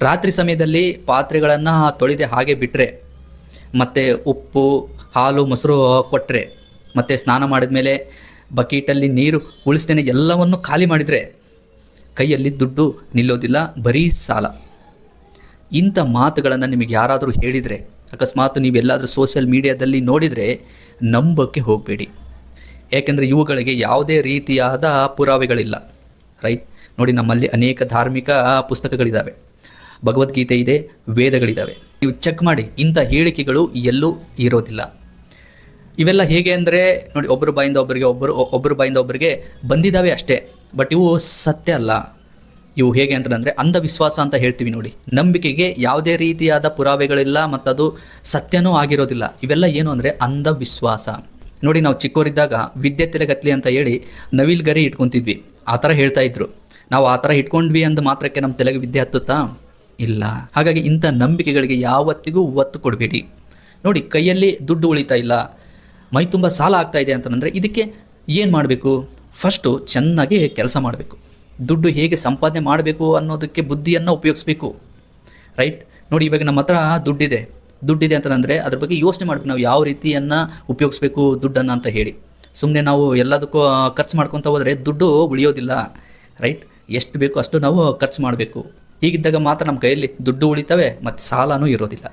ರಾತ್ರಿ ಸಮಯದಲ್ಲಿ ಪಾತ್ರೆಗಳನ್ನು ತೊಳೆದೆ ಹಾಗೆ ಬಿಟ್ಟರೆ, ಮತ್ತು ಉಪ್ಪು ಹಾಲು ಮೊಸರು ಕೊಟ್ಟರೆ, ಮತ್ತು ಸ್ನಾನ ಮಾಡಿದ ಮೇಲೆ ಬಕೀಟಲ್ಲಿ ನೀರು ಉಳಿಸ್ತೇನೆ ಎಲ್ಲವನ್ನು ಖಾಲಿ ಮಾಡಿದರೆ ಕೈಯಲ್ಲಿ ದುಡ್ಡು ನಿಲ್ಲೋದಿಲ್ಲ, ಬರೀ ಸಾಲ. ಇಂಥ ಮಾತುಗಳನ್ನು ನಿಮಗೆ ಯಾರಾದರೂ ಹೇಳಿದರೆ, ಅಕಸ್ಮಾತ್ ನೀವೆಲ್ಲಾದರೂ ಸೋಷಿಯಲ್ ಮೀಡಿಯಾದಲ್ಲಿ ನೋಡಿದರೆ ನಂಬೋಕ್ಕೆ ಹೋಗಬೇಡಿ. ಏಕೆಂದರೆ ಇವುಗಳಿಗೆ ಯಾವುದೇ ರೀತಿಯಾದ ಪುರಾವೆಗಳಿಲ್ಲ. ರೈಟ್? ನೋಡಿ, ನಮ್ಮಲ್ಲಿ ಅನೇಕ ಧಾರ್ಮಿಕ ಪುಸ್ತಕಗಳಿದ್ದಾವೆ, ಭಗವದ್ಗೀತೆ ಇದೆ, ವೇದಗಳಿದ್ದಾವೆ. ನೀವು ಚೆಕ್ ಮಾಡಿ, ಇಂಥ ಹೇಳಿಕೆಗಳು ಎಲ್ಲೂ ಇರೋದಿಲ್ಲ. ಇವೆಲ್ಲ ಹೇಗೆ ಅಂದರೆ ನೋಡಿ, ಒಬ್ಬರ ಬಾಯಿಂದ ಒಬ್ಬರಿಗೆ ಬಂದಿದ್ದಾವೆ ಅಷ್ಟೇ, ಬಟ್ ಇವು ಸತ್ಯ ಅಲ್ಲ. ಇವು ಹೇಗೆ ಅಂತಂದರೆ ಅಂಧವಿಶ್ವಾಸ ಅಂತ ಹೇಳ್ತೀವಿ ನೋಡಿ. ನಂಬಿಕೆಗೆ ಯಾವುದೇ ರೀತಿಯಾದ ಪುರಾವೆಗಳಿಲ್ಲ ಮತ್ತು ಅದು ಸತ್ಯನೂ ಆಗಿರೋದಿಲ್ಲ. ಇವೆಲ್ಲ ಏನು ಅಂದರೆ ಅಂಧವಿಶ್ವಾಸ. ನೋಡಿ, ನಾವು ಚಿಕ್ಕವರಿದ್ದಾಗ ವಿದ್ಯೆ ತೆಲೆಗತ್ಲಿ ಅಂತ ಹೇಳಿ ನವಿಲ್ ಗರಿ ಇಟ್ಕೊತಿದ್ವಿ, ಆ ಥರ ಹೇಳ್ತಾ ಇದ್ರು. ನಾವು ಆ ಥರ ಇಟ್ಕೊಂಡ್ವಿ ಅಂದ ಮಾತ್ರಕ್ಕೆ ನಮ್ಮ ತಲೆಗೆ ವಿದ್ಯೆ ಹತ್ತುತ್ತಾ? ಇಲ್ಲ. ಹಾಗಾಗಿ ಇಂಥ ನಂಬಿಕೆಗಳಿಗೆ ಯಾವತ್ತಿಗೂ ಒತ್ತು ಕೊಡಬೇಡಿ. ನೋಡಿ, ಕೈಯಲ್ಲಿ ದುಡ್ಡು ಉಳಿತಾ ಇಲ್ಲ, ಮೈ ತುಂಬ ಸಾಲ ಆಗ್ತಾ ಇದೆ ಅಂತಂದರೆ ಇದಕ್ಕೆ ಏನು ಮಾಡಬೇಕು? ಫಸ್ಟು ಚೆನ್ನಾಗಿ ಕೆಲಸ ಮಾಡಬೇಕು. ದುಡ್ಡು ಹೇಗೆ ಸಂಪಾದನೆ ಮಾಡಬೇಕು ಅನ್ನೋದಕ್ಕೆ ಬುದ್ಧಿಯನ್ನು ಉಪಯೋಗಿಸ್ಬೇಕು. ರೈಟ್? ನೋಡಿ, ಇವಾಗ ನಮ್ಮ ಹತ್ರ ದುಡ್ಡಿದೆ ಅಂತಂದರೆ ಅದ್ರ ಬಗ್ಗೆ ಯೋಚನೆ ಮಾಡಬೇಕು, ನಾವು ಯಾವ ರೀತಿಯನ್ನು ಉಪಯೋಗಿಸ್ಬೇಕು ದುಡ್ಡನ್ನು ಅಂತ ಹೇಳಿ. ಸುಮ್ಮನೆ ನಾವು ಎಲ್ಲದಕ್ಕೂ ಖರ್ಚು ಮಾಡ್ಕೊತ ಹೋದರೆ ದುಡ್ಡು ಉಳಿಯೋದಿಲ್ಲ. ರೈಟ್? ಎಷ್ಟು ಬೇಕೋ ಅಷ್ಟು ನಾವು ಖರ್ಚು ಮಾಡಬೇಕು. ಹೀಗಿದ್ದಾಗ ಮಾತ್ರ ನಮ್ಮ ಕೈಯಲ್ಲಿ ದುಡ್ಡು ಉಳಿತವೆ ಮತ್ತು ಸಾಲನೂ ಇರೋದಿಲ್ಲ.